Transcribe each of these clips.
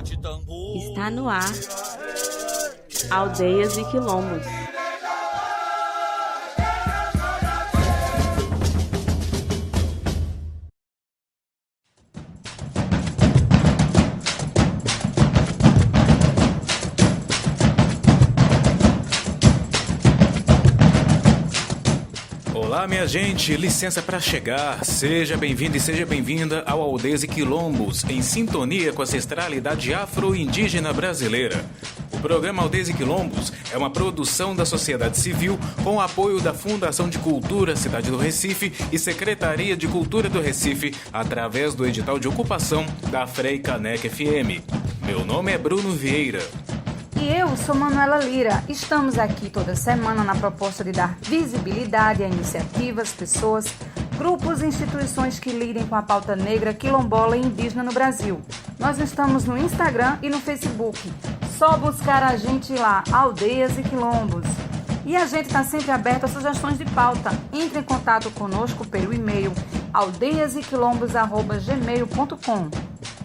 Está no ar, Aldeias e Quilombos. Olá, minha gente, licença para chegar. Seja bem-vindo e seja bem-vinda ao Aldeias e Quilombos, em sintonia com a ancestralidade afro-indígena brasileira. O programa Aldeias e Quilombos é uma produção da sociedade civil com o apoio da Fundação de Cultura Cidade do Recife e Secretaria de Cultura do Recife, através do edital de ocupação da Frei Caneca FM. Meu nome é Bruno Vieira. E eu sou Manuela Lira. Estamos aqui toda semana na proposta de dar visibilidade a iniciativas, pessoas, grupos e instituições que lidem com a pauta negra, quilombola e indígena no Brasil. Nós estamos no Instagram e no Facebook. Só buscar a gente lá, Aldeias e Quilombos. E a gente está sempre aberto a sugestões de pauta. Entre em contato conosco pelo e-mail aldeiasequilombos@gmail.com.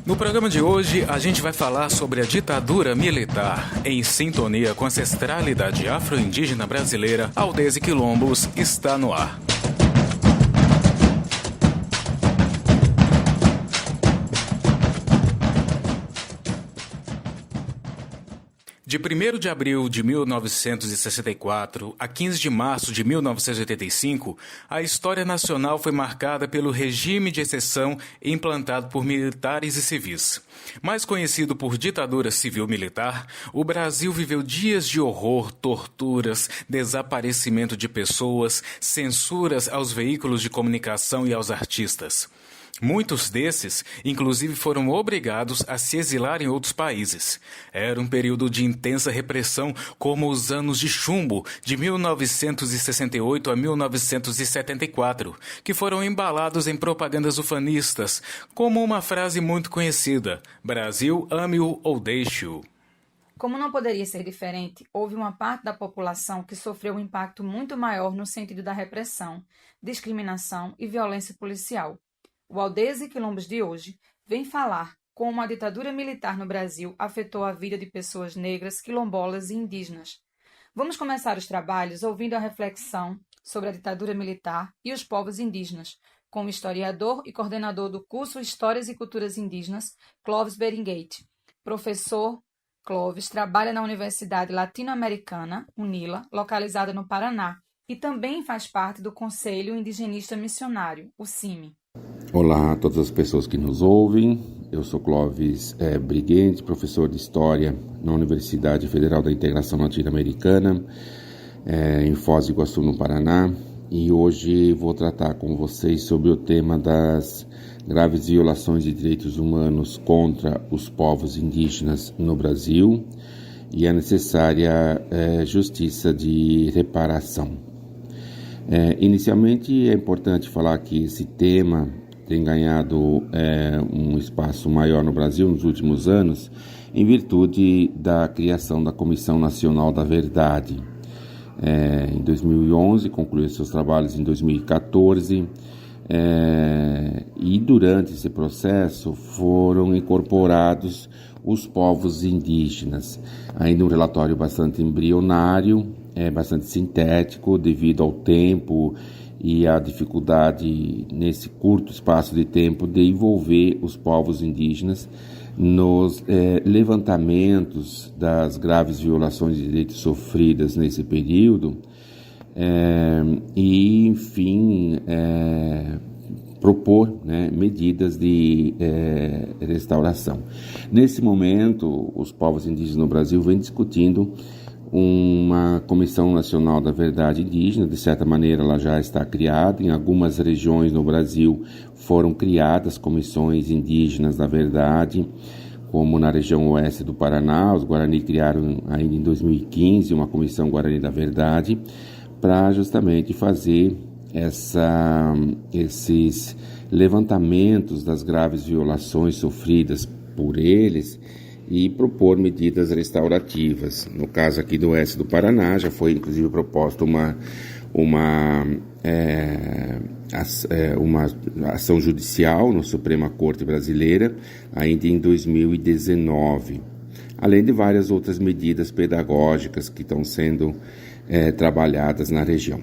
No programa de hoje, a gente vai falar sobre a ditadura militar. Em sintonia com a ancestralidade afro-indígena brasileira, Aldeias e Quilombos está no ar. De 1º de abril de 1964 a 15 de março de 1985, a história nacional foi marcada pelo regime de exceção implantado por militares e civis. Mais conhecido por ditadura civil-militar, o Brasil viveu dias de horror, torturas, desaparecimento de pessoas, censuras aos veículos de comunicação e aos artistas. Muitos desses, inclusive, foram obrigados a se exilar em outros países. Era um período de intensa repressão, como os anos de chumbo, de 1968 a 1974, que foram embalados em propagandas ufanistas, como uma frase muito conhecida: Brasil, ame-o ou deixe-o. Como não poderia ser diferente, houve uma parte da população que sofreu um impacto muito maior no sentido da repressão, discriminação e violência policial. O Aldeias e Quilombos de hoje vem falar como a ditadura militar no Brasil afetou a vida de pessoas negras, quilombolas e indígenas. Vamos começar os trabalhos ouvindo a reflexão sobre a ditadura militar e os povos indígenas, com o historiador e coordenador do curso Histórias e Culturas Indígenas, Clóvis Beringate. Professor Clóvis trabalha na Universidade Latino-Americana, UNILA, localizada no Paraná, e também faz parte do Conselho Indigenista Missionário, o CIMI. Olá a todas as pessoas que nos ouvem. Eu sou Clóvis Briguente, professor de História na Universidade Federal da Integração Latino-Americana, em Foz do Iguaçu, no Paraná. E hoje vou tratar com vocês sobre o tema das graves violações de direitos humanos contra os povos indígenas no Brasil e a necessária justiça de reparação. Inicialmente é importante falar que esse tema tem ganhado um espaço maior no Brasil nos últimos anos em virtude da criação da Comissão Nacional da Verdade. Em 2011, concluiu seus trabalhos em 2014 e durante esse processo foram incorporados os povos indígenas. Ainda um relatório bastante embrionário, bastante sintético devido ao tempo e à dificuldade nesse curto espaço de tempo de envolver os povos indígenas nos levantamentos das graves violações de direitos sofridas nesse período e, enfim, propor medidas de restauração. Nesse momento, os povos indígenas no Brasil vêm discutindo uma Comissão Nacional da Verdade Indígena. De certa maneira ela já está criada. Em algumas regiões no Brasil foram criadas comissões indígenas da verdade, como na região oeste do Paraná. Os Guarani criaram ainda em 2015 uma Comissão Guarani da Verdade para justamente fazer esses levantamentos das graves violações sofridas por eles e propor medidas restaurativas. No caso aqui do oeste do Paraná, já foi inclusive proposta uma uma ação judicial na Suprema Corte Brasileira, ainda em 2019, além de várias outras medidas pedagógicas que estão sendo trabalhadas na região.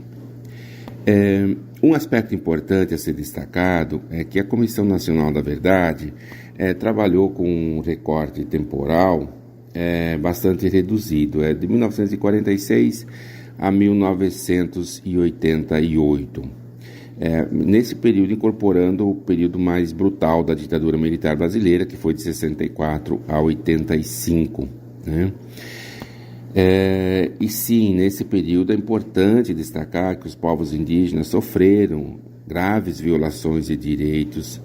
Um aspecto importante a ser destacado é que a Comissão Nacional da Verdade trabalhou com um recorte temporal bastante reduzido, de 1946 a 1988. Nesse período incorporando o período mais brutal da ditadura militar brasileira, que foi de 64 a 85, né? E sim, nesse período é importante destacar que os povos indígenas sofreram graves violações de direitos.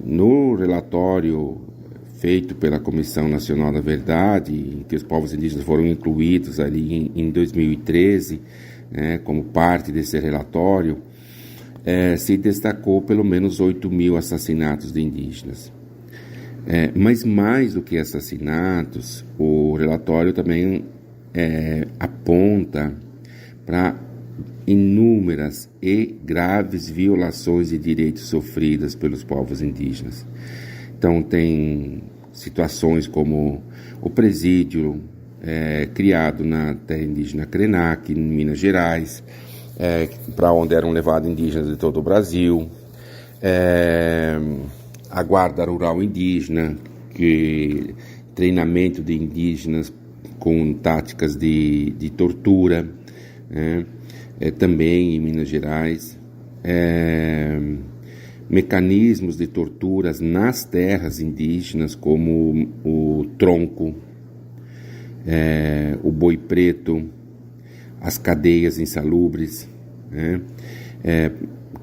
No relatório feito pela Comissão Nacional da Verdade, em que os povos indígenas foram incluídos ali em 2013, como parte desse relatório, se destacou pelo menos 8.000 assassinatos de indígenas. Mas mais do que assassinatos, o relatório também aponta para inúmeras e graves violações de direitos sofridas pelos povos indígenas. Então tem situações como o presídio criado na terra indígena Krenak, em Minas Gerais, para onde eram levados indígenas de todo o Brasil, a guarda rural indígena, treinamento de indígenas com táticas de tortura, também em Minas Gerais, mecanismos de torturas nas terras indígenas, como o tronco, o boi preto, as cadeias insalubres,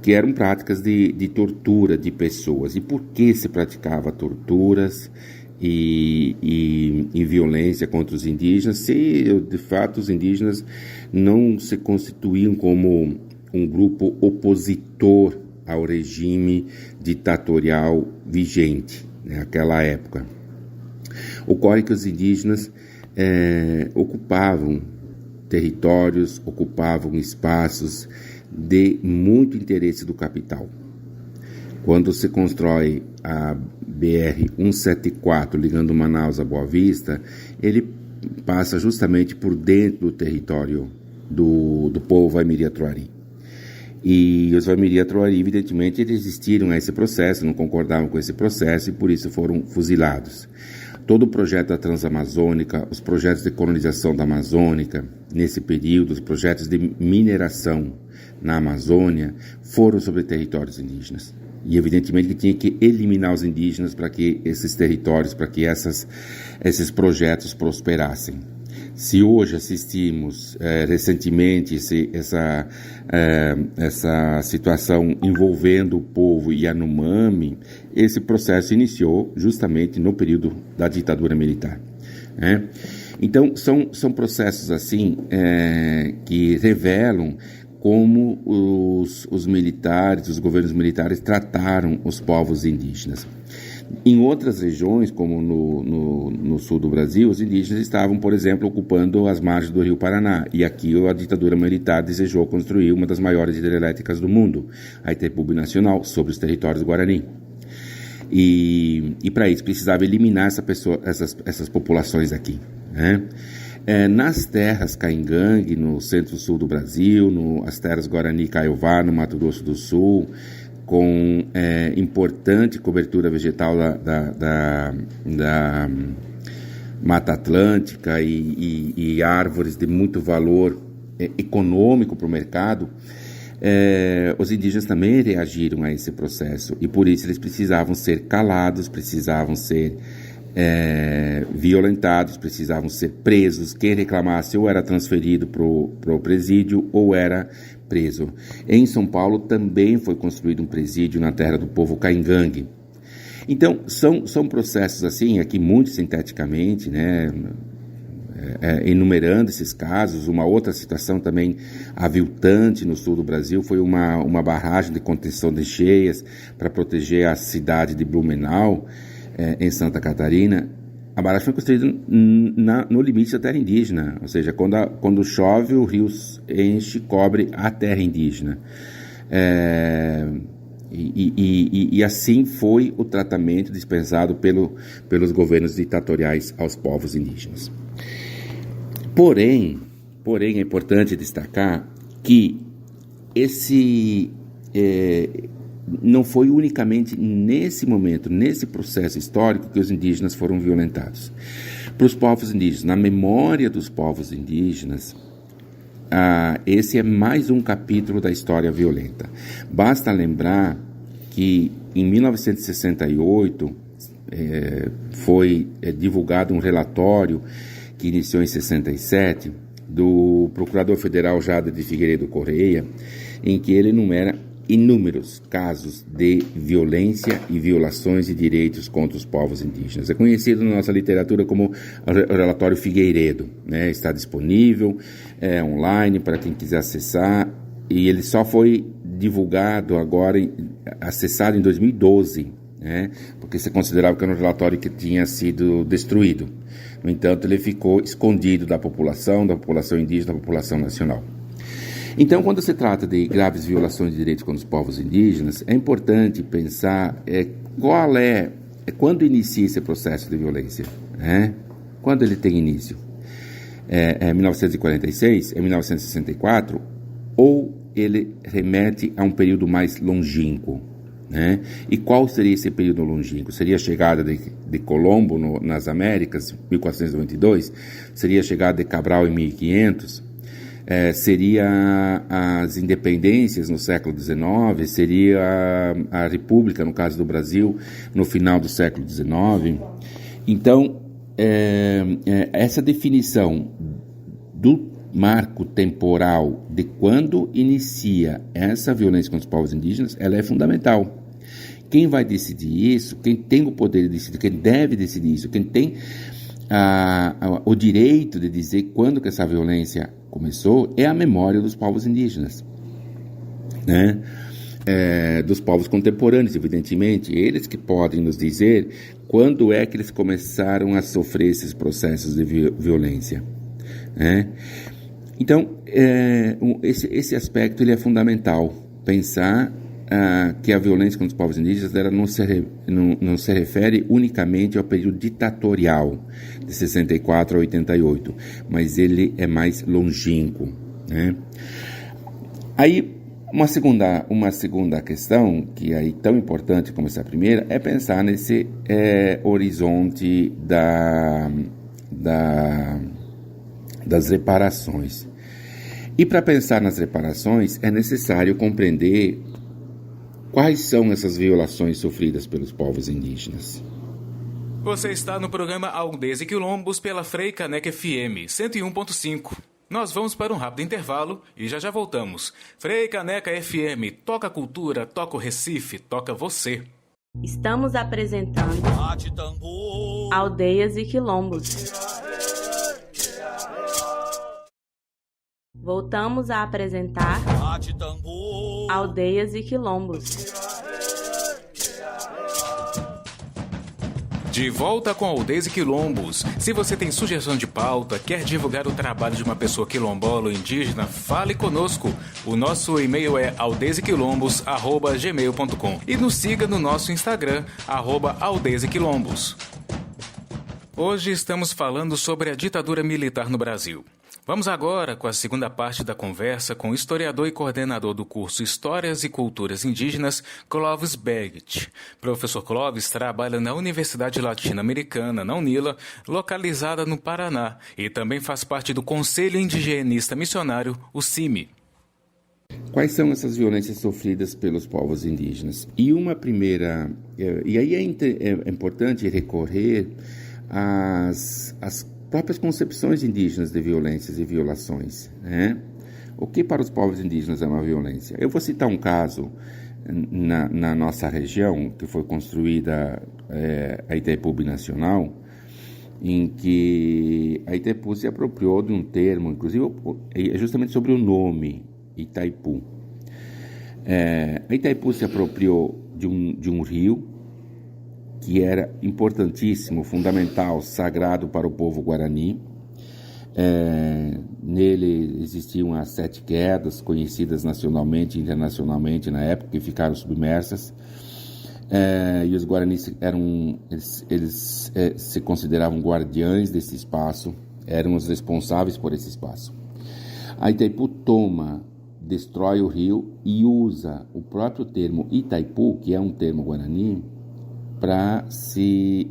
que eram práticas de tortura de pessoas. E por que se praticava torturas e violência contra os indígenas, se de fato os indígenas não se constituíam como um grupo opositor ao regime ditatorial vigente naquela época? Ocorre que os indígenas ocupavam territórios, ocupavam espaços de muito interesse do capital. Quando se constrói a BR-174 ligando Manaus a Boa Vista, ele passa justamente por dentro do território do povo Aimiri-Atuari. E os Aimiri-Atuari, evidentemente, eles resistiram a esse processo, não concordavam com esse processo e por isso foram fuzilados. Todo o projeto da Transamazônica, os projetos de colonização da Amazônica, nesse período, os projetos de mineração na Amazônia, foram sobre territórios indígenas. E evidentemente que tinha que eliminar os indígenas para que esses territórios, para que esses projetos prosperassem. Se hoje assistimos recentemente essa situação envolvendo o povo Yanomami, esse processo iniciou justamente no período da ditadura militar. Então, são processos assim que revelam como os militares, os governos militares trataram os povos indígenas. Em outras regiões, como no sul do Brasil, os indígenas estavam, por exemplo, ocupando as margens do Rio Paraná. E aqui a ditadura militar desejou construir uma das maiores hidrelétricas do mundo, a Itaipu Binacional, sobre os territórios do Guarani. E para isso precisava eliminar essas populações aqui, nas terras Caingangue, no centro-sul do Brasil, as terras Guarani e Caiová, no Mato Grosso do Sul, com importante cobertura vegetal da Mata Atlântica e árvores de muito valor econômico para o mercado, os indígenas também reagiram a esse processo e por isso eles precisavam ser calados, precisavam ser violentados, precisavam ser presos. Quem reclamasse ou era transferido para o presídio ou era preso. Em São Paulo também foi construído um presídio na terra do povo Caingangue. Então são processos assim, aqui muito sinteticamente, enumerando esses casos. Uma outra situação também aviltante no sul do Brasil foi uma barragem de contenção de cheias para proteger a cidade de Blumenau, em Santa Catarina. A barragem foi construída no limite da terra indígena, ou seja, quando chove o rio enche, cobre a terra indígena. E assim foi o tratamento dispensado pelos governos ditatoriais aos povos indígenas. Porém, é importante destacar que não foi unicamente nesse momento, nesse processo histórico, que os indígenas foram violentados. Para os povos indígenas, na memória dos povos indígenas, esse é mais um capítulo da história violenta. Basta lembrar que em 1968 foi divulgado um relatório que iniciou em 67 do procurador federal Jader de Figueiredo Correia, em que ele enumera inúmeros casos de violência e violações de direitos contra os povos indígenas. É conhecido na nossa literatura como o relatório Figueiredo, né? Está disponível online para quem quiser acessar, e ele só foi divulgado agora, acessado em 2012, né? Porque se considerava que era um relatório que tinha sido destruído. No entanto, ele ficou escondido da população indígena, da população nacional. Então, quando se trata de graves violações de direitos contra os povos indígenas, é importante pensar quando inicia esse processo de violência, né? Quando ele tem início. É 1946, é 1964, ou ele remete a um período mais longínquo, né? E qual seria esse período longínquo? Seria a chegada de Colombo nas Américas, 1492? Seria a chegada de Cabral em 1500? Seria as independências no século XIX? Seria a República, no caso do Brasil, no final do século XIX? Então, essa definição do marco temporal de quando inicia essa violência contra os povos indígenas, ela é fundamental. Quem vai decidir isso, quem tem o poder de decidir, quem deve decidir isso, quem tem o direito de dizer quando que essa violência começou, é a memória dos povos indígenas, né? Dos povos contemporâneos, evidentemente, eles que podem nos dizer quando é que eles começaram a sofrer esses processos de violência, né? Então, esse aspecto ele é fundamental, pensar que a violência contra os povos indígenas ela não se refere unicamente ao período ditatorial de 64 a 88, mas ele é mais longínquo, né? Aí, uma segunda questão, que é tão importante como essa primeira, é pensar nesse horizonte das reparações. E para pensar nas reparações, é necessário compreender quais são essas violações sofridas pelos povos indígenas. Você está no programa Aldeias e Quilombos pela Freicaneca FM 101.5. Nós vamos para um rápido intervalo e já voltamos. Freicaneca FM, toca a cultura, toca o Recife, toca você. Estamos apresentando Aldeias e Quilombos. Voltamos a apresentar Aldeias e Quilombos. De volta com Aldeias e Quilombos. Se você tem sugestão de pauta, quer divulgar o trabalho de uma pessoa quilombola ou indígena, fale conosco. O nosso e-mail é aldeiasequilombos@gmail.com e nos siga no nosso Instagram, @aldeiasequilombos. Hoje estamos falando sobre a ditadura militar no Brasil. Vamos agora com a segunda parte da conversa com o historiador e coordenador do curso Histórias e Culturas Indígenas, Clóvis Beggett. Professor Clóvis trabalha na Universidade Latino-Americana, na UNILA, localizada no Paraná, e também faz parte do Conselho Indigenista Missionário, o CIMI. Quais são essas violências sofridas pelos povos indígenas? E uma primeira... E aí é importante recorrer às próprias concepções indígenas de violências e violações, né? O que para os povos indígenas é uma violência? Eu vou citar um caso na nossa região, que foi construída a Itaipu Binacional, em que a Itaipu se apropriou de um termo, inclusive justamente sobre o nome Itaipu. A Itaipu se apropriou de um rio que era importantíssimo, fundamental, sagrado para o povo Guarani, Nele existiam as 7 quedas, conhecidas nacionalmente e internacionalmente na época, que ficaram submersas. E os guaranis eles se consideravam guardiães desse espaço, eram os responsáveis por esse espaço. A Itaipu destrói o rio e usa o próprio termo Itaipu, que é um termo guarani, para se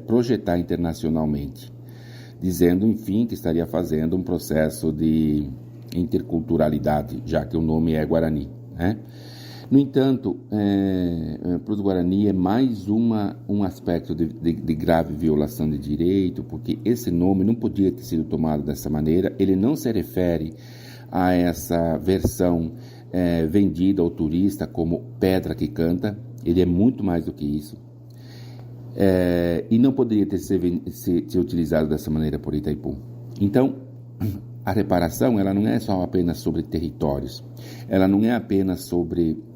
projetar internacionalmente, dizendo, enfim, que estaria fazendo um processo de interculturalidade, já que o nome é Guarani, né? No entanto, para os Guarani é mais um aspecto de grave violação de direito, porque esse nome não podia ter sido tomado dessa maneira. Ele não se refere a essa versão vendida ao turista como pedra que canta. Ele é muito mais do que isso. E não poderia ter ser utilizado dessa maneira por Itaipu. Então, a reparação ela não é só apenas sobre territórios, ela não é apenas sobre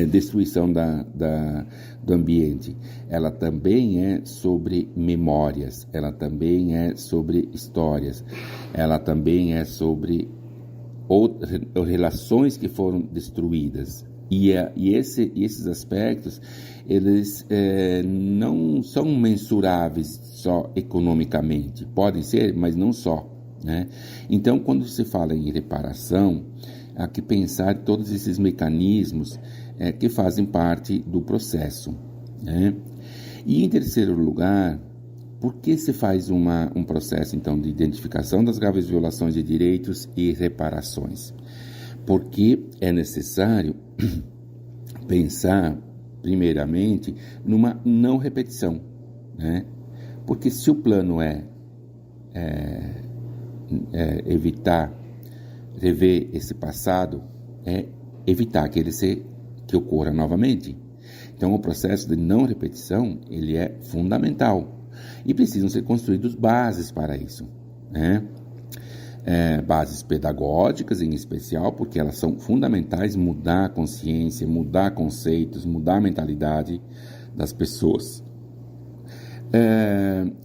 destruição do ambiente, ela também é sobre memórias, ela também é sobre histórias, ela também é sobre relações que foram destruídas. E esses aspectos, eles não são mensuráveis só economicamente, podem ser, mas não só, né? Então, quando se fala em reparação, há que pensar todos esses mecanismos que fazem parte do processo, né? E, em terceiro lugar, por que se faz um processo, então, de identificação das graves violações de direitos e reparações? Porque é necessário pensar, primeiramente, numa não repetição, né? Porque se o plano é evitar rever esse passado, é evitar que ocorra novamente. Então, o processo de não repetição, ele é fundamental e precisam ser construídas bases para isso, né? Bases pedagógicas em especial, porque elas são fundamentais, mudar a consciência, mudar conceitos, mudar a mentalidade das pessoas.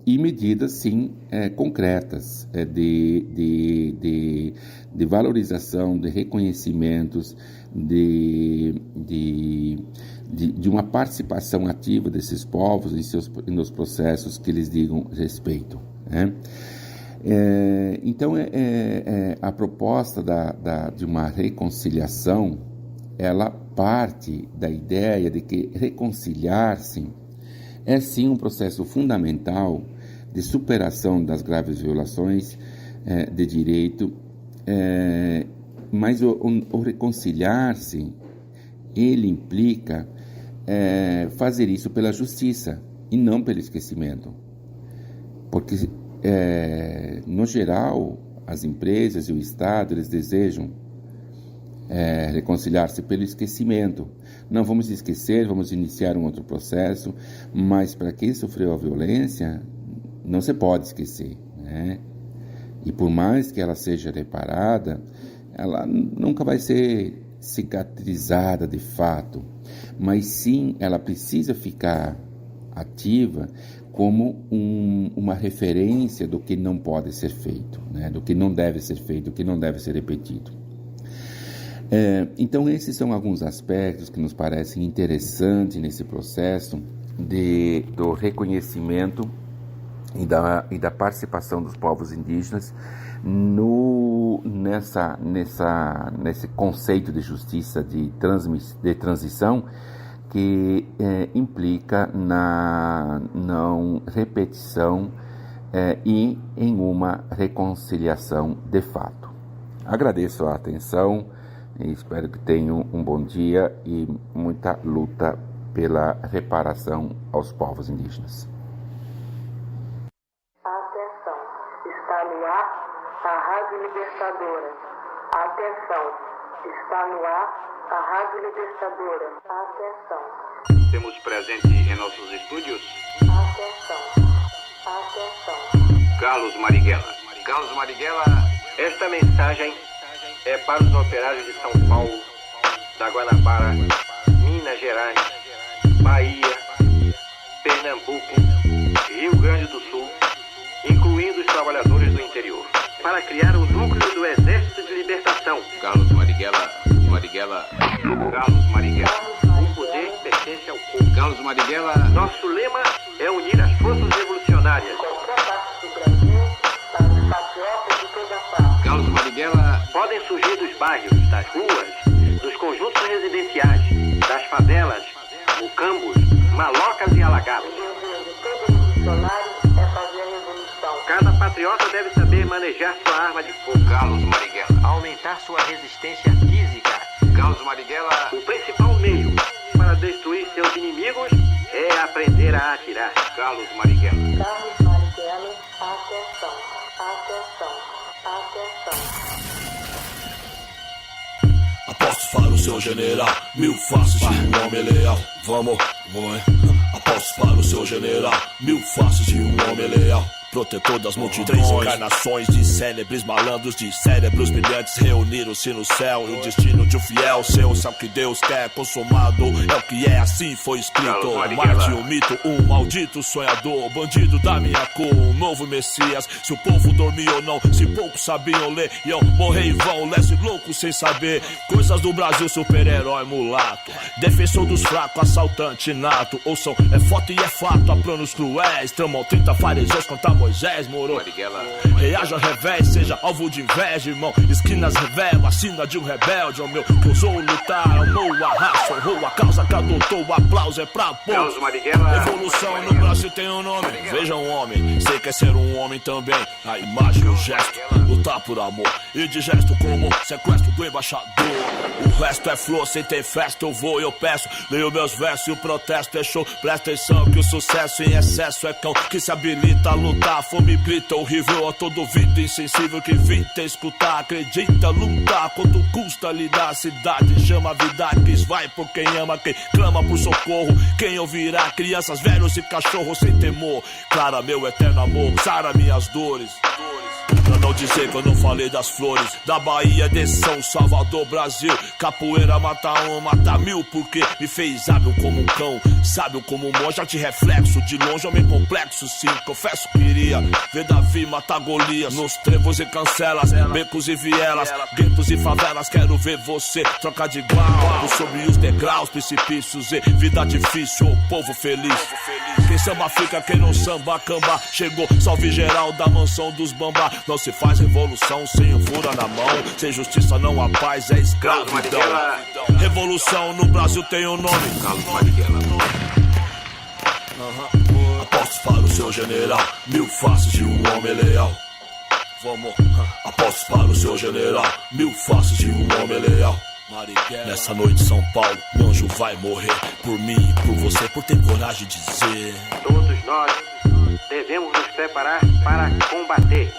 E medidas, sim, concretas de valorização, de reconhecimentos, de uma participação ativa desses povos nos processos que lhes digam respeito, né? Então, a proposta de uma reconciliação, ela parte da ideia de que reconciliar-se é sim um processo fundamental de superação das graves violações de direito, mas o reconciliar-se, ele implica fazer isso pela justiça e não pelo esquecimento, porque no geral as empresas e o Estado eles desejam reconciliar-se pelo esquecimento. Não vamos esquecer, vamos iniciar um outro processo, mas para quem sofreu a violência, não se pode esquecer, né? E por mais que ela seja reparada, ela nunca vai ser cicatrizada de fato, mas sim ela precisa ficar ativa como uma referência do que não pode ser feito, né? Do que não deve ser feito, do que não deve ser repetido. Então, esses são alguns aspectos que nos parecem interessantes nesse processo do reconhecimento e da participação dos povos indígenas nesse conceito de justiça de transição que implica na não repetição e em uma reconciliação de fato. Agradeço a atenção e espero que tenham um bom dia e muita luta pela reparação aos povos indígenas. Atenção, está no ar a Rádio Libertadora. Atenção, está no ar a Rádio Libertadora. Atenção. Temos presente em nossos estúdios. Atenção, atenção. Carlos Marighella. Carlos Marighella, esta mensagem é para os operários de São Paulo, da Guanabara, Minas Gerais, Bahia, Pernambuco, Rio Grande do Sul, incluindo os trabalhadores do interior. para criar o núcleo do Exército de Libertação. Carlos Marighella. Carlos Marighella. O poder pertence ao povo. Carlos Marighella. Nosso lema é unir as forças revolucionárias. Qualquer parte do Brasil, para os patriotas de toda parte. Carlos Marighella. Podem surgir dos bairros, das ruas, dos conjuntos residenciais, das favelas, mucambos, malocas e alagados. O desejo de todo revolucionário é fazer a revolução. Cada patriota deve saber manejar sua arma de fogo. Carlos Marighella. Aumentar sua resistência física. Carlos Marighella. O principal meio para destruir seus inimigos é aprender a atirar. Carlos Marighella. Carlos Marighella, atenção, atenção, atenção. Aposto para o seu general, 1000 faces de um homem leal. Vamos, hein? Aposto para o seu general, 1000 faces de um homem leal. Protetor das multidões, 3 encarnações de célebres malandros, de cérebros brilhantes reuniram-se no céu. E o destino de um fiel seu, sabe o que Deus quer consumado. É o que é, assim foi escrito. Marte, um mito, um maldito sonhador, bandido da minha cor, um novo Messias. Se o povo dormia ou não, se poucos sabiam ler, iam morrer em vão, leste louco sem saber. Coisas do Brasil, super-herói mulato, defensor dos fracos, assaltante nato. Ouçam, é foto e é fato, há planos cruéis, tramam 30 fariseus contra Moisés, moro. Reaja ao revés, seja alvo de inveja, irmão. Esquinas revelam a sina de um rebelde, ó meu. Que ousou lutar, amou a raça, honrou a causa que adotou. O aplauso é pra Carlos poucos. Marighella. Revolução no Brasil tem um nome. Veja um homem, sei que é ser um homem também. A imagem, o gesto, lutar por amor. E de gesto como sequestro do embaixador. O resto é flor, sem ter festa eu vou e eu peço. Leio meus versos e o protesto é show. Presta atenção que o sucesso em excesso é cão que se habilita a lutar. A fome grita horrível a todo ouvido insensível que evita escutar. Acredita lutar, quanto custa lidar. A cidade chama a vida, quis vai por quem ama, quem clama por socorro. Quem ouvirá, crianças, velhos e cachorros sem temor. Clara meu eterno amor, sara minhas dores. Pra não dizer que eu não falei das flores da Bahia, de São Salvador, Brasil. Capoeira mata um, mata 1000, porque me fez hábil como um cão, sábio como um monge, arte reflexo. De longe homem complexo, sim, confesso que iria ver Davi matar Golias. Nos trevos e cancelas, becos e vielas, guetos e favelas, quero ver você trocar de igual. Sobre os degraus, precipícios e vida difícil, o povo feliz. Quem samba fica, quem não samba, camba. Chegou, salve geral da mansão dos bambá. Não se faz revolução sem um fura na mão. Sem justiça não há paz, é escravidão. Revolução no Brasil tem um nome. Carlos Marighella. Apostos para o seu general, 1000 faces de um homem leal. Vamos, apostos para o seu general, 1000 faces de um homem leal. Nessa noite São Paulo, o anjo vai morrer por mim e por você, por ter coragem de dizer. Todos nós devemos nos preparar para combater.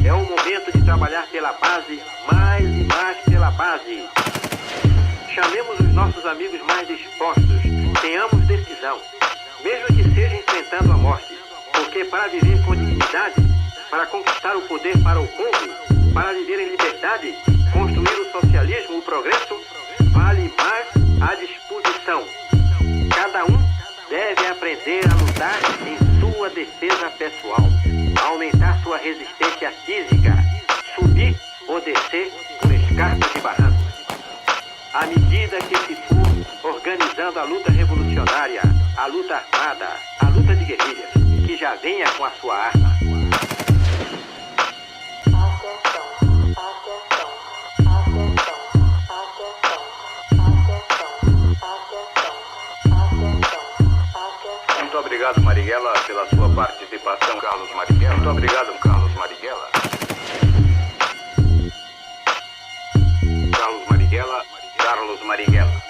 É o momento de trabalhar pela base, mais e mais pela base. Chamemos os nossos amigos mais dispostos, tenhamos decisão, mesmo que seja enfrentando a morte, porque para viver com dignidade, para conquistar o poder para o povo, para viver em liberdade, construir o socialismo, o progresso, vale mais a disposição. Cada um deve aprender a lutar em sua defesa pessoal, aumentar sua resistência física, subir ou descer por escarpas e barrancos. À medida que se for organizando a luta revolucionária, a luta armada, a luta de guerrilhas, que já venha com a sua arma. Muito obrigado, Marighella, pela sua participação, Carlos Marighella. Muito obrigado, Carlos Marighella. Carlos Marighella. Carlos Marighella.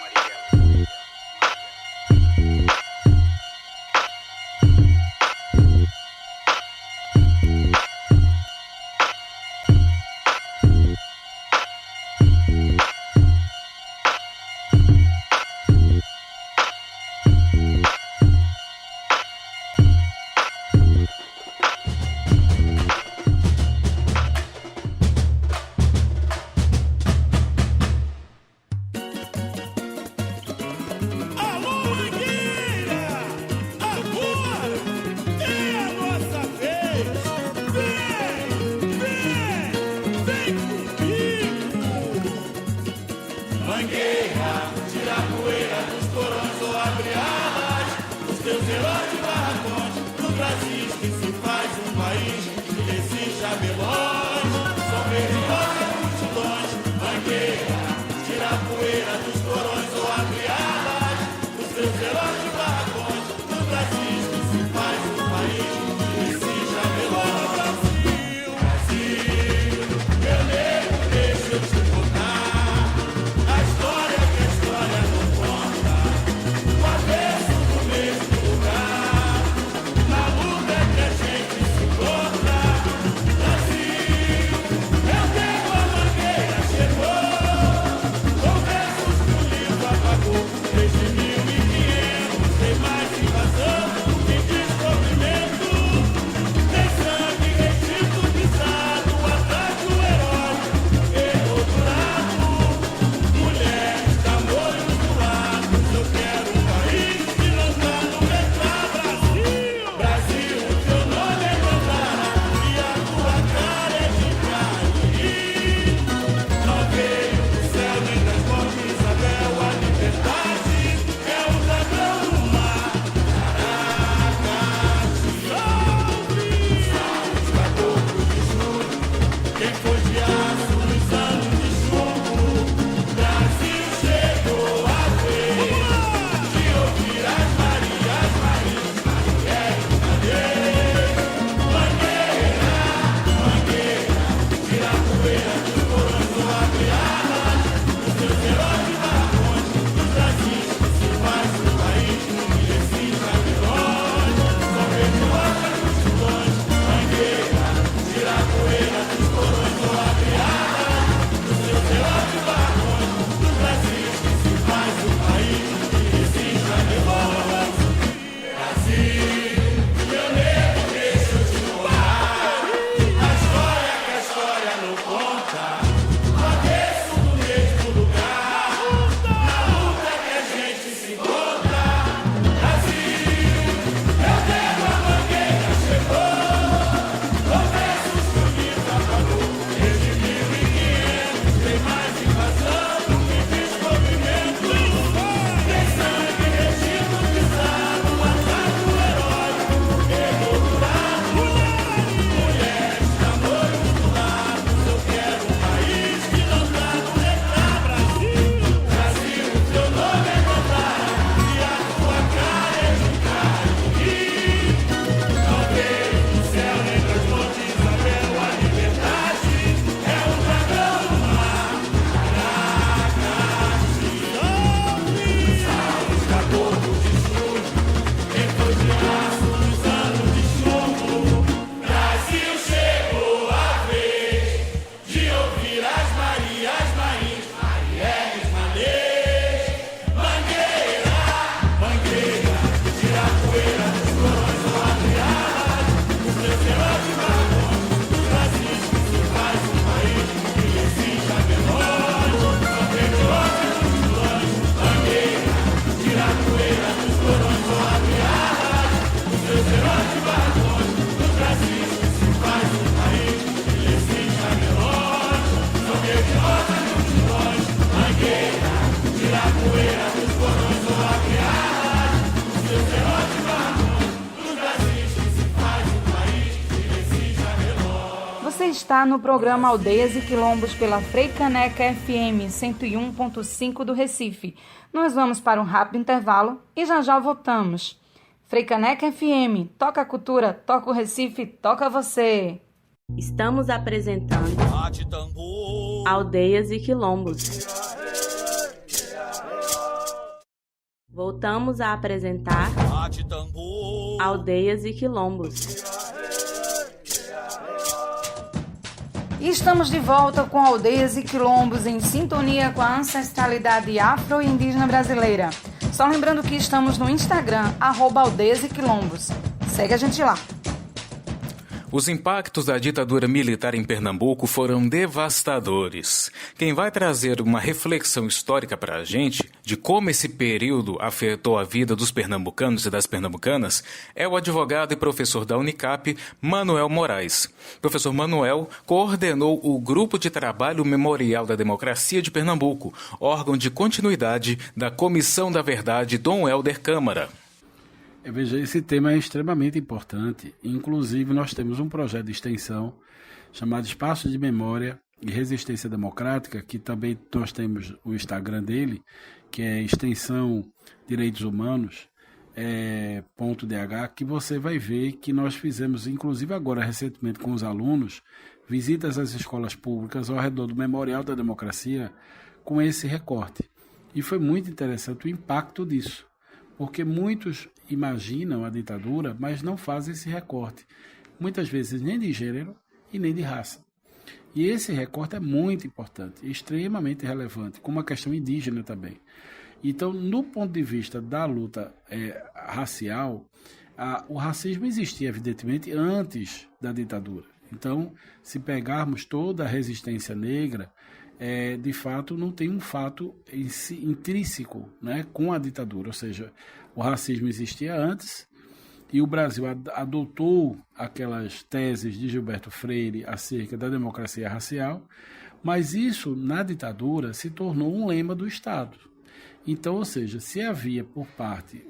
está no programa Aldeias e Quilombos pela Freicaneca FM 101.5 do Recife. Nós vamos para um rápido intervalo e já voltamos. Freicaneca FM, toca a cultura, toca o Recife, toca você. Estamos apresentando Aldeias e Quilombos. Voltamos a apresentar Aldeias e Quilombos. E estamos de volta com Aldeias e Quilombos em sintonia com a ancestralidade afro e indígena brasileira. Só lembrando que estamos no Instagram, @Aldeias e Quilombos. Segue a gente lá. Os impactos da ditadura militar em Pernambuco foram devastadores. Quem vai trazer uma reflexão histórica para a gente de como esse período afetou a vida dos pernambucanos e das pernambucanas é o advogado e professor da Unicap, Manuel Moraes. Professor Manuel coordenou o Grupo de Trabalho Memorial da Democracia de Pernambuco, órgão de continuidade da Comissão da Verdade Dom Helder Câmara. Veja, esse tema é extremamente importante. Inclusive, nós temos um projeto de extensão chamado Espaço de Memória e Resistência Democrática, que também nós temos o Instagram dele, que é Extensão Direitos Humanos, .dh, que você vai ver que nós fizemos, inclusive agora recentemente com os alunos, visitas às escolas públicas ao redor do Memorial da Democracia com esse recorte. E foi muito interessante o impacto disso, porque muitos imaginam a ditadura, mas não fazem esse recorte, muitas vezes nem de gênero e nem de raça. E esse recorte é muito importante, extremamente relevante, como uma questão indígena também. Então, no ponto de vista da luta racial, o racismo existia, evidentemente, antes da ditadura. Então, se pegarmos toda a resistência negra, de fato, não tem um fato intrínseco, né, com a ditadura, ou seja, o racismo existia antes e o Brasil adotou aquelas teses de Gilberto Freire acerca da democracia racial, mas isso, na ditadura, se tornou um lema do Estado. Então, ou seja, se havia por parte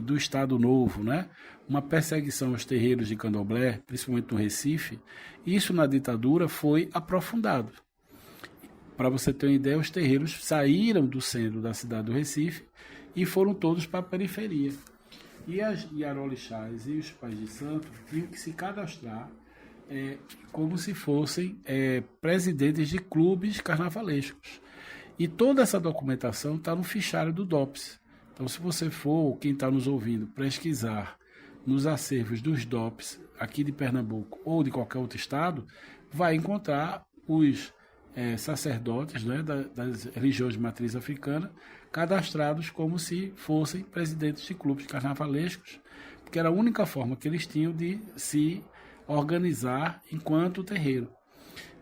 do Estado Novo, né, uma perseguição aos terreiros de candomblé, principalmente no Recife, isso na ditadura foi aprofundado. Para você ter uma ideia, os terreiros saíram do centro da cidade do Recife e foram todos para a periferia. E as iarorixás e os pais de santo tinham que se cadastrar como se fossem presidentes de clubes carnavalescos. E toda essa documentação está no fichário do DOPS. Então, se você for, quem está nos ouvindo, pesquisar nos acervos dos DOPS aqui de Pernambuco ou de qualquer outro estado, vai encontrar os sacerdotes, né, das religiões de matriz africana cadastrados como se fossem presidentes de clubes carnavalescos, porque era a única forma que eles tinham de se organizar enquanto terreiro.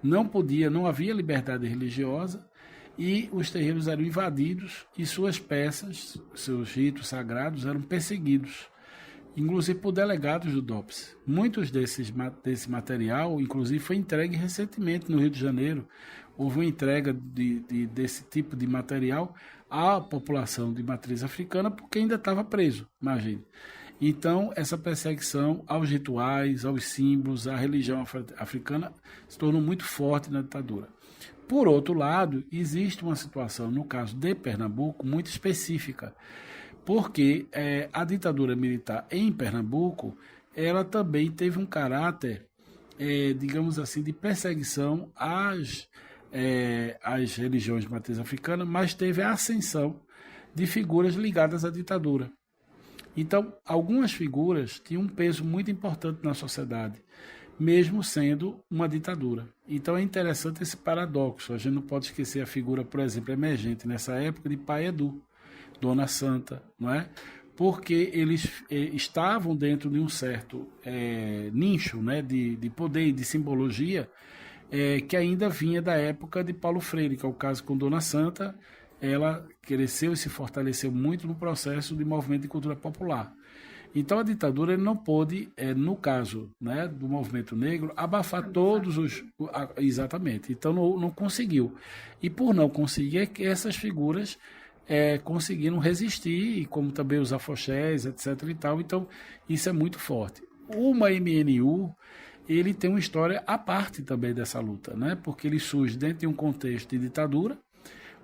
Não havia liberdade religiosa e os terreiros eram invadidos e suas peças, seus ritos sagrados eram perseguidos, inclusive por delegados do DOPS. Muitos desse material, inclusive, foi entregue recentemente no Rio de Janeiro. Houve uma entrega desse tipo de material à população de matriz africana porque ainda estava preso, imagine. Então, essa perseguição aos rituais, aos símbolos, à religião africana se tornou muito forte na ditadura. Por outro lado, existe uma situação, no caso de Pernambuco, muito específica, porque a ditadura militar em Pernambuco, ela também teve um caráter, digamos assim, de perseguição às religiões de matriz africana, mas teve a ascensão de figuras ligadas à ditadura. Então, algumas figuras tinham um peso muito importante na sociedade, mesmo sendo uma ditadura. Então, é interessante esse paradoxo. A gente não pode esquecer a figura, por exemplo, emergente nessa época de Pai Edu, Dona Santa, não é? Porque eles estavam dentro de um certo nicho, né, de poder e de simbologia que ainda vinha da época de Paulo Freire, que é o caso com Dona Santa. Ela cresceu e se fortaleceu muito no processo de movimento de cultura popular. Então a ditadura não pôde, no caso, né, do movimento negro, abafar todos os... Exatamente, então não conseguiu. E por não conseguir, é que essas figuras conseguiram resistir, e como também os afoxés, etc. e tal. Então isso é muito forte. Uma MNU ele tem uma história à parte também dessa luta, né? Porque ele surge dentro de um contexto de ditadura,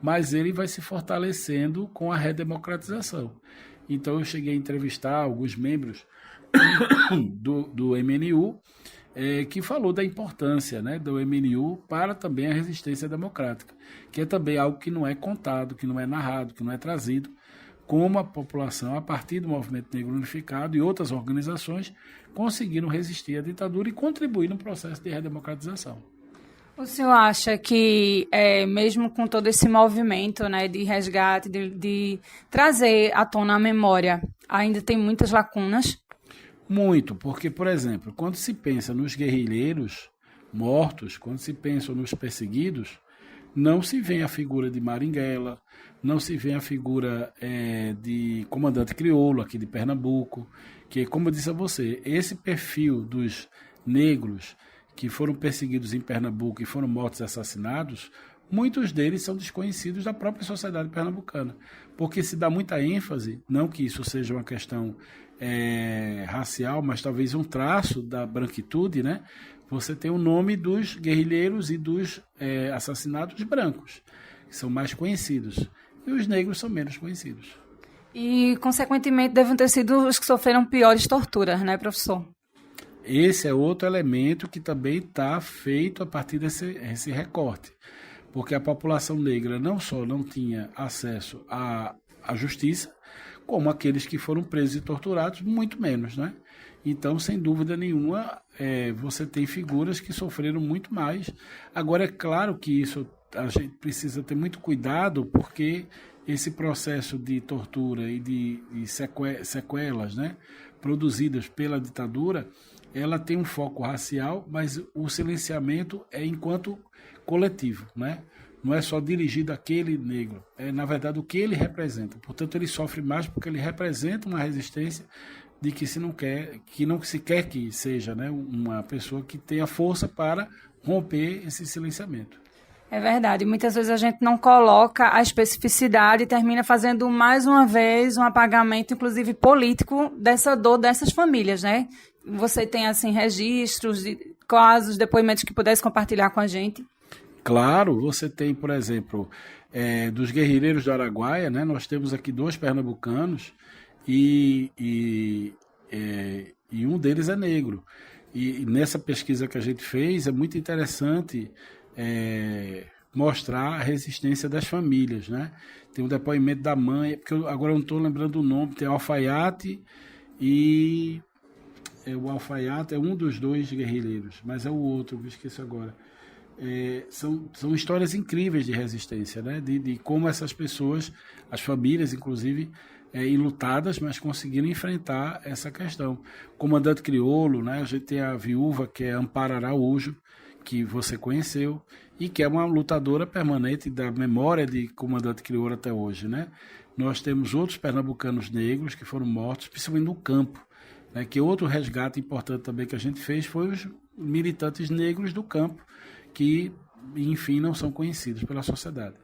mas ele vai se fortalecendo com a redemocratização. Então eu cheguei a entrevistar alguns membros do MNU, que falou da importância, né, do MNU para também a resistência democrática, que é também algo que não é contado, que não é narrado, que não é trazido, como a população, a partir do Movimento Negro Unificado e outras organizações, conseguiram resistir à ditadura e contribuir no processo de redemocratização. O senhor acha que, mesmo com todo esse movimento, né, de resgate, de trazer à tona a memória, ainda tem muitas lacunas? Muito, porque, por exemplo, quando se pensa nos guerrilheiros mortos, quando se pensa nos perseguidos, não se vê a figura de Marighella, não se vê a figura de comandante crioulo aqui de Pernambuco, que, como eu disse a você, esse perfil dos negros que foram perseguidos em Pernambuco e foram mortos e assassinados, muitos deles são desconhecidos da própria sociedade pernambucana, porque se dá muita ênfase, não que isso seja uma questão racial, mas talvez um traço da branquitude, né? Você tem o nome dos guerrilheiros e dos assassinados brancos, que são mais conhecidos, e os negros são menos conhecidos. E, consequentemente, devem ter sido os que sofreram piores torturas, né, professor? Esse é outro elemento que também está feito a partir desse recorte, porque a população negra não só não tinha acesso à justiça, como aqueles que foram presos e torturados, muito menos, né? Então, sem dúvida nenhuma, você tem figuras que sofreram muito mais. Agora, é claro que isso a gente precisa ter muito cuidado, porque esse processo de tortura e de sequelas, né, produzidas pela ditadura, ela tem um foco racial, mas o silenciamento é enquanto coletivo, né? Não é só dirigido àquele negro, é na verdade o que ele representa. Portanto, ele sofre mais porque ele representa uma resistência de que não se quer que seja, né, uma pessoa que tenha força para romper esse silenciamento. É verdade, muitas vezes a gente não coloca a especificidade e termina fazendo mais uma vez um apagamento, inclusive político, dessa dor dessas famílias, né? Você tem, assim, registros de casos, depoimentos que pudesse compartilhar com a gente? Claro, você tem, por exemplo, dos guerrilheiros do Araguaia, né? Nós temos aqui 2 pernambucanos e um deles é negro. E nessa pesquisa que a gente fez, é muito interessante mostrar a resistência das famílias, né? Tem um depoimento da mãe, porque agora eu não estou lembrando o nome, tem Alfaiate e... o Alfaiate é um dos 2 guerrilheiros, mas é o outro, eu esqueci agora. São histórias incríveis de resistência, né? De como essas pessoas, as famílias inclusive, enlutadas, mas conseguiram enfrentar essa questão. Comandante crioulo, né? A gente tem a viúva, que é Amparo Araújo, que você conheceu, e que é uma lutadora permanente da memória de comandante crioulo até hoje, né? Nós temos outros pernambucanos negros que foram mortos, principalmente no campo, né? Que outro resgate importante também que a gente fez foi os militantes negros do campo, que, enfim, não são conhecidos pela sociedade.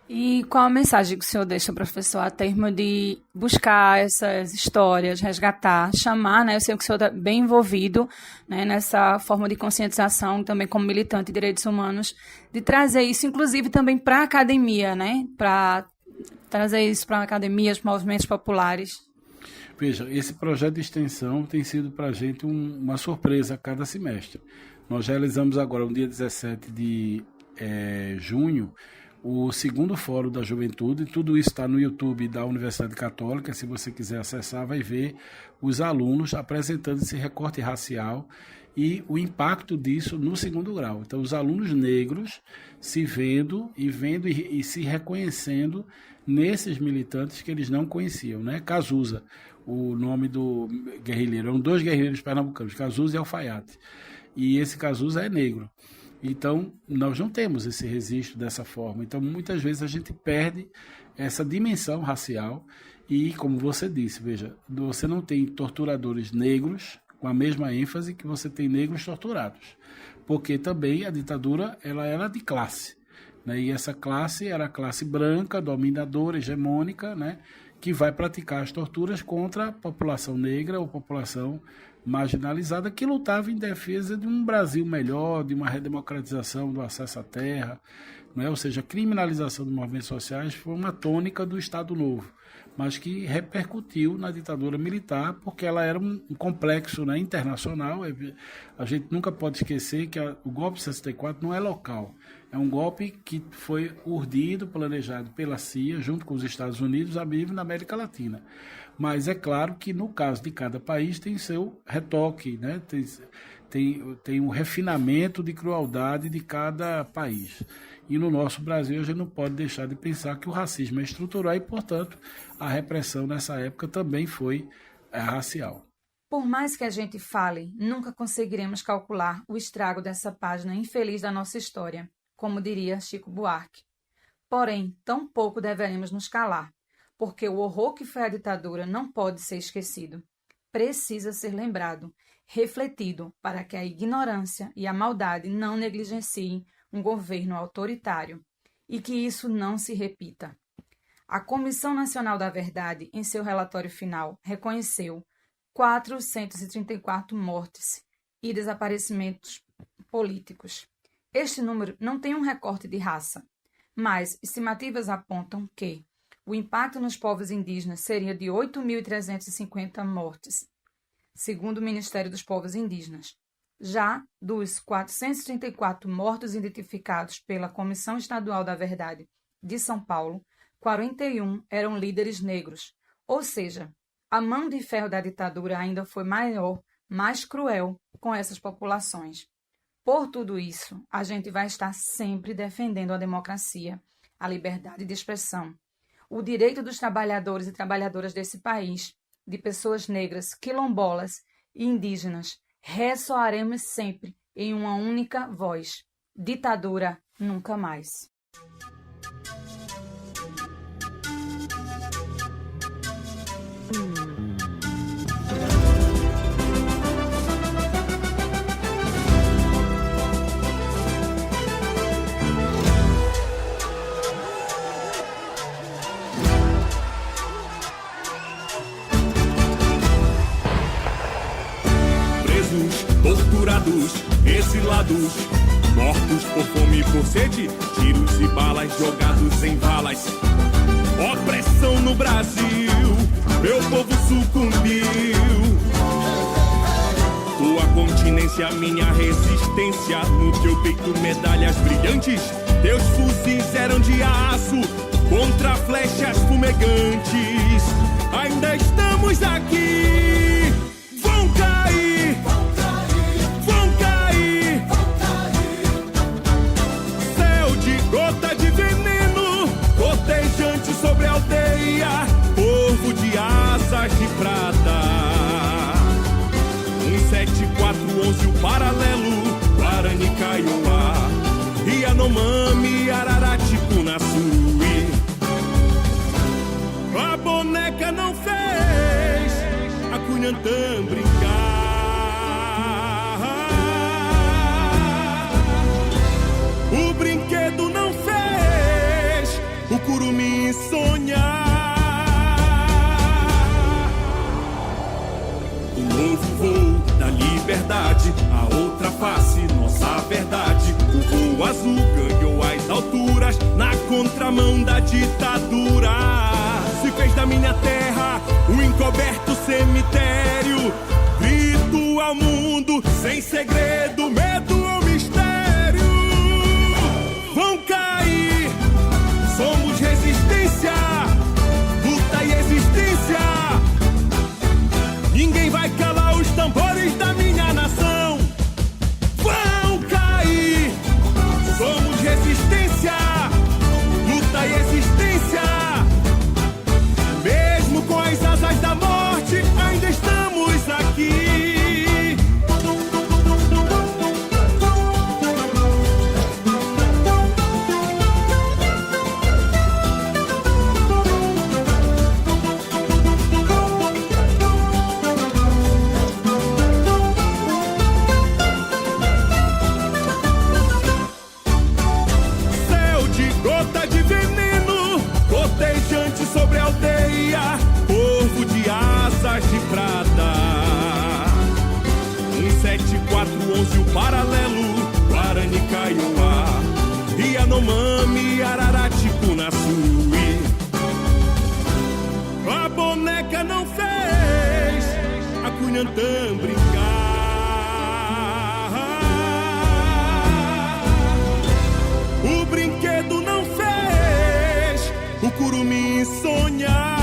E qual a mensagem que o senhor deixa, professor, a termo de buscar essas histórias, resgatar, chamar, né? Eu sei que o senhor está bem envolvido, né, nessa forma de conscientização, também como militante de direitos humanos, de trazer isso, inclusive, também para a academia, né? Para trazer isso para a academia, os movimentos populares. Veja, esse projeto de extensão tem sido para a gente uma surpresa a cada semestre. Nós realizamos agora, no dia 17 de junho, o 2º Fórum da Juventude. Tudo isso está no YouTube da Universidade Católica. Se você quiser acessar, vai ver os alunos apresentando esse recorte racial e o impacto disso no 2º grau. Então, os alunos negros se vendo e se reconhecendo nesses militantes que eles não conheciam, né? Cazuza, o nome do guerrilheiro, eram 2 guerrilheiros pernambucanos, Cazuza e Alfaiate. E esse Cazuza é negro. Então, nós não temos esse registro dessa forma. Então, muitas vezes a gente perde essa dimensão racial e, como você disse, veja, você não tem torturadores negros com a mesma ênfase que você tem negros torturados, porque também a ditadura ela era de classe, né? E essa classe era a classe branca, dominadora, hegemônica, né? Que vai praticar as torturas contra a população negra ou população marginalizada que lutava em defesa de um Brasil melhor, de uma redemocratização do acesso à terra, não é? Ou seja, a criminalização dos movimentos sociais foi uma tônica do Estado Novo, mas que repercutiu na ditadura militar, porque ela era um complexo, né, internacional. A gente nunca pode esquecer que o golpe de 64 não é local. É um golpe que foi urdido, planejado pela CIA, junto com os Estados Unidos, a nível na América Latina. Mas é claro que, no caso de cada país, tem seu retoque, né? Tem um refinamento de crueldade de cada país. E no nosso Brasil, a gente não pode deixar de pensar que o racismo é estrutural e, portanto, a repressão nessa época também foi racial. Por mais que a gente fale, nunca conseguiremos calcular o estrago dessa página infeliz da nossa história, como diria Chico Buarque. Porém, tampouco deveremos nos calar, porque o horror que foi a ditadura não pode ser esquecido. Precisa ser lembrado, refletido, para que a ignorância e a maldade não negligenciem um governo autoritário e que isso não se repita. A Comissão Nacional da Verdade, em seu relatório final, reconheceu 434 mortes e desaparecimentos políticos. Este número não tem um recorte de raça, mas estimativas apontam que o impacto nos povos indígenas seria de 8.350 mortes, segundo o Ministério dos Povos Indígenas. Já dos 434 mortos identificados pela Comissão Estadual da Verdade de São Paulo, 41 eram líderes negros, ou seja, a mão de ferro da ditadura ainda foi maior, mais cruel com essas populações. Por tudo isso, a gente vai estar sempre defendendo a democracia, a liberdade de expressão, o direito dos trabalhadores e trabalhadoras desse país, de pessoas negras, quilombolas e indígenas. Ressoaremos sempre em uma única voz. Ditadura nunca mais. Torturados, exilados, mortos por fome e por sede, tiros e balas jogados em valas. Opressão no Brasil, meu povo sucumbiu. Tua continência, minha resistência, no teu peito medalhas brilhantes. Teus fuzis eram de aço, contra flechas fumegantes. Ainda estamos aqui, vão cair. Gota de veneno, gotejante sobre a aldeia, povo de asas de prata. 17411 o paralelo, Guarani, Kaiowá, Yanomami, Ararati, Nassui. A boneca não fez a Cunhantã brincar. O brinquedo não fez o curumim sonhar. O novo voo da liberdade, a outra face, nossa verdade. O voo azul ganhou as alturas na contramão da ditadura. Se fez da minha terra um encoberto cemitério. Grito ao mundo sem segredo, medo ou mistério. Vão cair, somos resistência, luta e existência. Ninguém vai calar os tambores da minha nação. Vão cair, somos resistência, luta e existência. Mesmo com as asas da morte, ainda estamos aqui. 411 o paralelo, Guarani, Kaiowá, Yanomami, Araratico, Naçuí. A boneca não fez a Cunhantã brincar. O brinquedo não fez o curumim sonhar.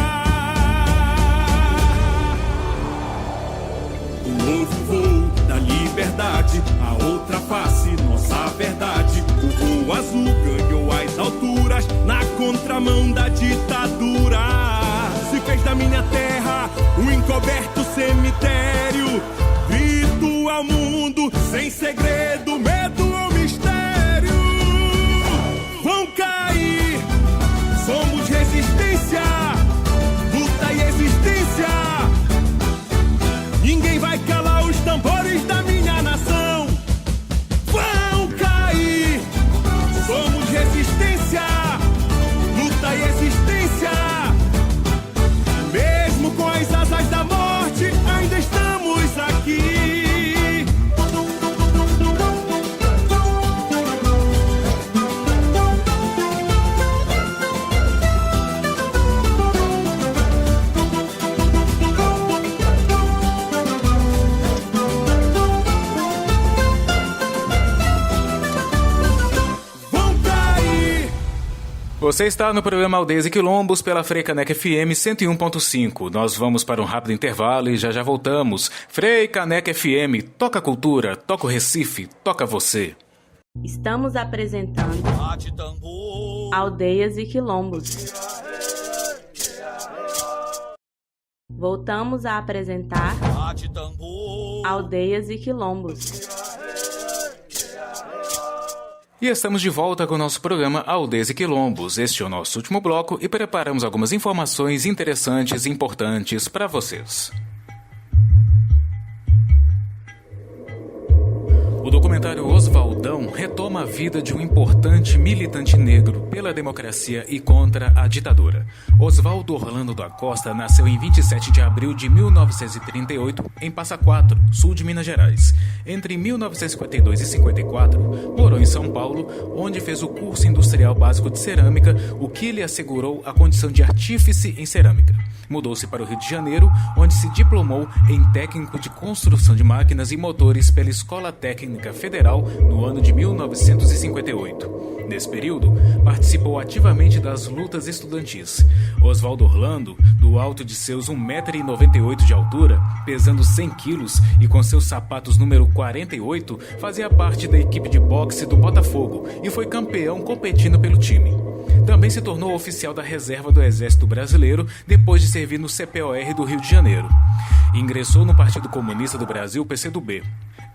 O novo voo da liberdade, a outra face, nossa verdade. O voo azul ganhou as alturas na contramão da ditadura. Se fez da minha terra um encoberto cemitério. Grito ao mundo sem segredo, medo ou mistério. Vão cair, somos resistência, luta e existência. Ninguém vai calar os tambores da minha nação. Vão cair, somos resistência, luta e existência. Mesmo com as asas da morte, ainda estamos aqui. Você está no programa Aldeias e Quilombos pela Freicaneca FM 101.5. Nós vamos para um rápido intervalo e já voltamos. Freicaneca FM, toca cultura, toca o Recife, toca você. Estamos apresentando Aldeias e Quilombos. Voltamos a apresentar Aldeias e Quilombos. E estamos de volta com o nosso programa Aldeias e Quilombos. Este é o nosso último bloco e preparamos algumas informações interessantes e importantes para vocês. O documentário Oswaldão retoma a vida de um importante militante negro pela democracia e contra a ditadura. Oswaldo Orlando da Costa nasceu em 27 de abril de 1938 em Passa Quatro, sul de Minas Gerais. Entre 1952 e 54, morou em São Paulo, onde fez o curso industrial básico de cerâmica, o que lhe assegurou a condição de artífice em cerâmica. Mudou-se para o Rio de Janeiro, onde se diplomou em técnico de construção de máquinas e motores pela Escola Técnica Federal no ano de 1958. Nesse período, participou ativamente das lutas estudantis. Oswaldo Orlando, do alto de seus 1,98 m de altura, pesando 100 quilos e com seus sapatos número 48, fazia parte da equipe de boxe do Botafogo e foi campeão competindo pelo time. Também se tornou oficial da reserva do Exército Brasileiro depois de servir no CPOR do Rio de Janeiro. Ingressou no Partido Comunista do Brasil, PCdoB.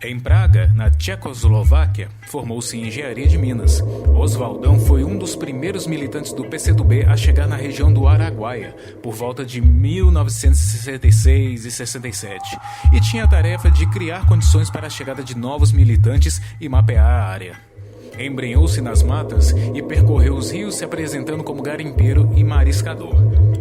Em Praga, na Tchecoslováquia, formou-se em Engenharia de Minas. Oswaldão foi um dos primeiros militantes do PCdoB a chegar na região do Araguaia, por volta de 1966 e 67, e tinha a tarefa de criar condições para a chegada de novos militantes e mapear a área. Embrenhou-se nas matas e percorreu os rios se apresentando como garimpeiro e mariscador.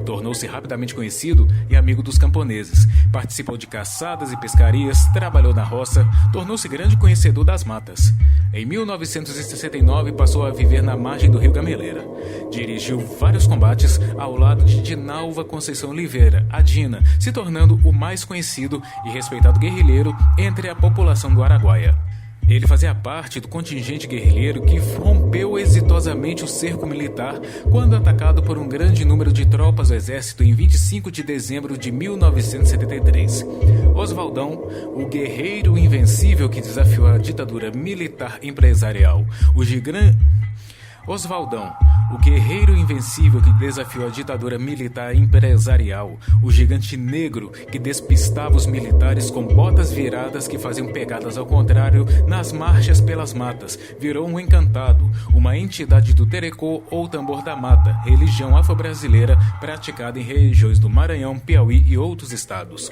Tornou-se rapidamente conhecido e amigo dos camponeses. Participou de caçadas e pescarias, trabalhou na roça, tornou-se grande conhecedor das matas. Em 1969 passou a viver na margem do rio Gameleira. Dirigiu vários combates ao lado de Dinalva Conceição Oliveira, a Dina, se tornando o mais conhecido e respeitado guerrilheiro entre a população do Araguaia. Ele fazia parte do contingente guerrilheiro que rompeu exitosamente o cerco militar quando atacado por um grande número de tropas do exército em 25 de dezembro de 1973. Oswaldão, o guerreiro invencível que desafiou a ditadura militar empresarial, Oswaldão, o guerreiro invencível que desafiou a ditadura militar empresarial, o gigante negro que despistava os militares com botas viradas que faziam pegadas ao contrário nas marchas pelas matas, virou um encantado, uma entidade do Terecô ou Tambor da Mata, religião afro-brasileira praticada em regiões do Maranhão, Piauí e outros estados.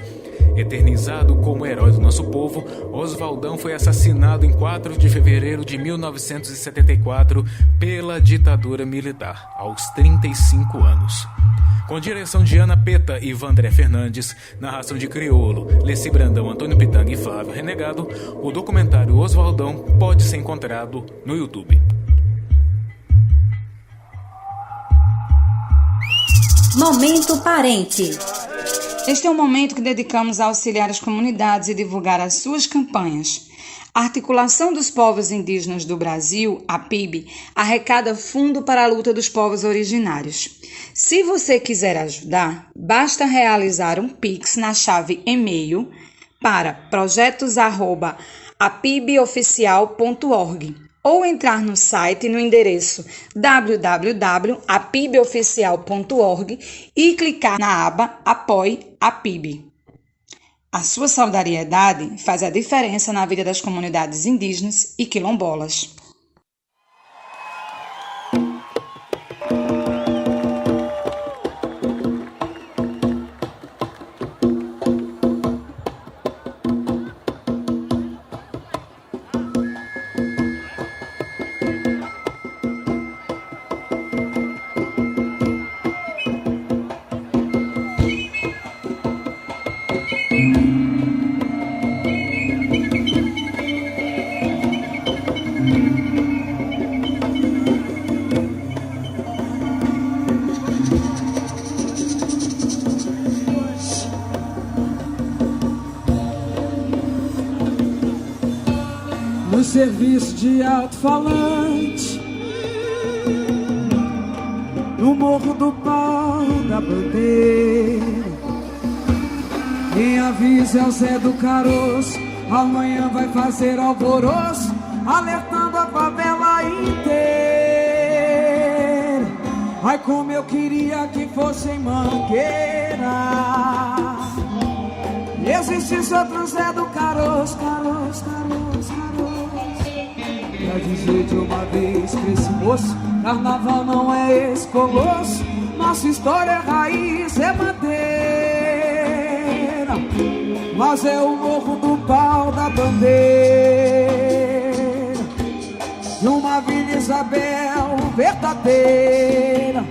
Eternizado como herói do nosso povo, Oswaldão foi assassinado em 4 de fevereiro de 1974 pela ditadura militar, aos 35 anos. Com direção de Ana Peta e Vandré Fernandes, narração de Criolo, Leci Brandão, Antônio Pitanga e Flávio Renegado, o documentário Oswaldão pode ser encontrado no YouTube. Momento Parente. Este é um momento que dedicamos a auxiliar as comunidades e divulgar as suas campanhas. A Articulação dos Povos Indígenas do Brasil, a PIB, arrecada fundo para a luta dos povos originários. Se você quiser ajudar, basta realizar um Pix na chave e-mail para projetos@apiboficial.org ou entrar no site no endereço www.apiboficial.org e clicar na aba Apoie a PIB. A sua solidariedade faz a diferença na vida das comunidades indígenas e quilombolas. No serviço de alto-falante, no morro do pau da bandeira, quem avisa é o Zé do Caroço. Amanhã vai fazer alvoroço, alertando a favela inteira. Ai, como eu queria que fosse em Mangueira e existisse outro Zé do Caroço, Caroço, Caroço, Caroço, pra dizer de uma vez pra esse moço: carnaval não é esse colosso, nossa história é raiz, é madeira, mas é o morro do pau da bandeira de uma Vila Isabel verdadeira.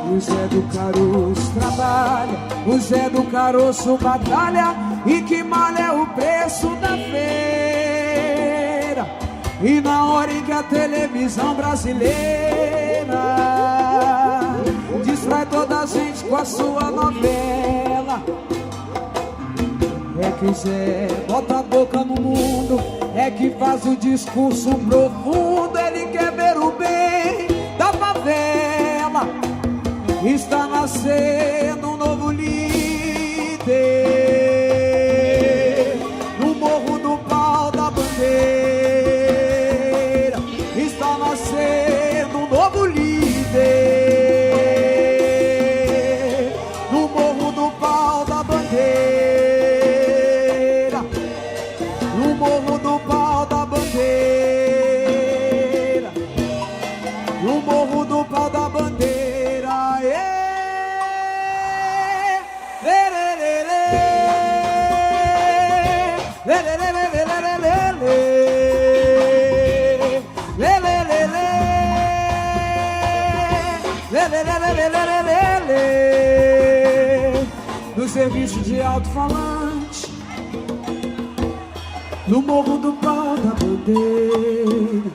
O Zé do Caroço trabalha, o Zé do Caroço batalha, e que malha é o preço da feira. E na hora em que a televisão brasileira distrai toda a gente com a sua novela, é que o Zé bota a boca no mundo, é que faz o discurso profundo. Ele quer ver o bem da favela. Está nascendo um novo líder no morro do pau da bandeira. Está nascendo um novo líder no morro do pau da bandeira, no morro do pau da bandeira, no morro do pau da bandeira. No serviço de alto-falante, no morro do pau da bandeira,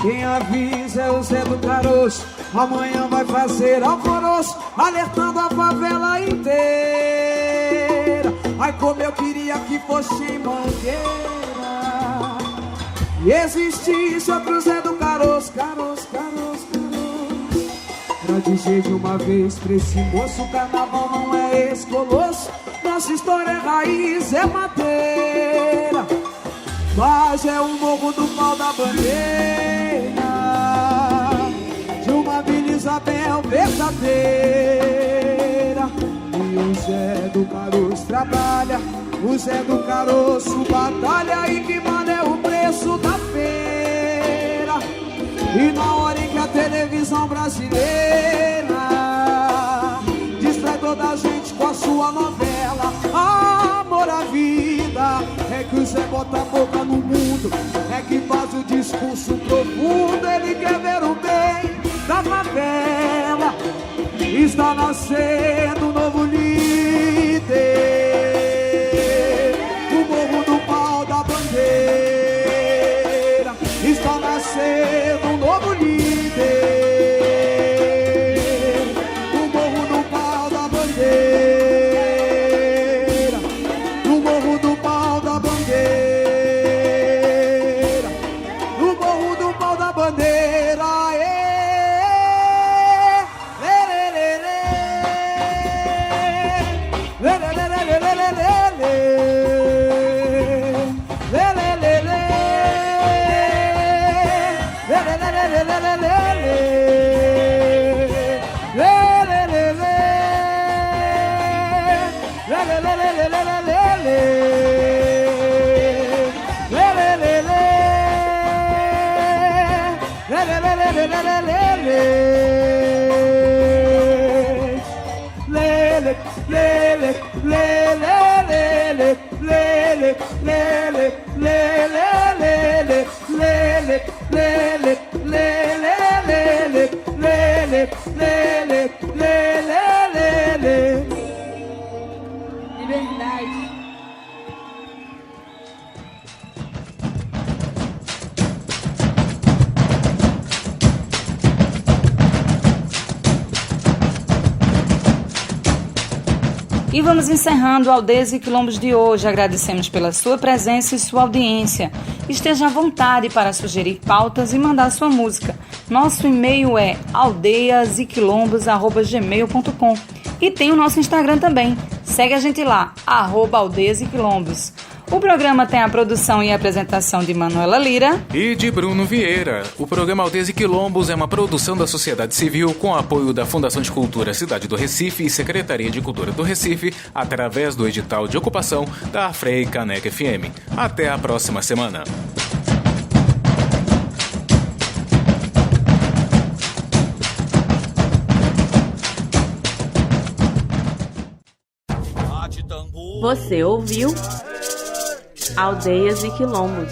quem avisa é o Zé do Caroço. Amanhã vai fazer alvoroço, alertando a favela inteira. Ai, como eu queria que fosse em Mangueira e existisse outro Zé do Caroço, Caroço, Caroço, Caroço, pra dizer de uma vez pra esse moço: o carnaval não é esse colosso, nossa história é raiz, é madeira, mas é o morro do pau da bandeira de uma Vila Isabel verdadeira. E o Zé do Caroço trabalha, o Zé do Caroço batalha, e que manda é o preço da feira. E na hora em que a televisão brasileira distrai toda a gente com a sua novela, amor à vida, é que o Zé bota a boca no mundo, é que faz o discurso profundo. Ele quer ver o bem da favela. está nascendo um novo líder. O morro do pau da bandeira está nascendo um novo líder. O morro do pau da bandeira, no morro do pau da bandeira, no morro do pau da bandeira. Liberdade. E vamos encerrando o Aldeias e Quilombos de hoje. Agradecemos pela sua presença e sua audiência. Esteja à vontade para sugerir pautas e mandar sua música. Nosso e-mail é aldeiasequilombos@gmail.com. E tem o nosso Instagram também. Segue a gente lá, @aldeiasequilombos. O programa tem a produção e apresentação de Manuela Lira e de Bruno Vieira. O programa Aldeias e Quilombos é uma produção da sociedade civil com apoio da Fundação de Cultura Cidade do Recife e Secretaria de Cultura do Recife, através do edital de ocupação da Frei Caneca FM. Até a próxima semana. Você ouviu Aldeias e Quilombos.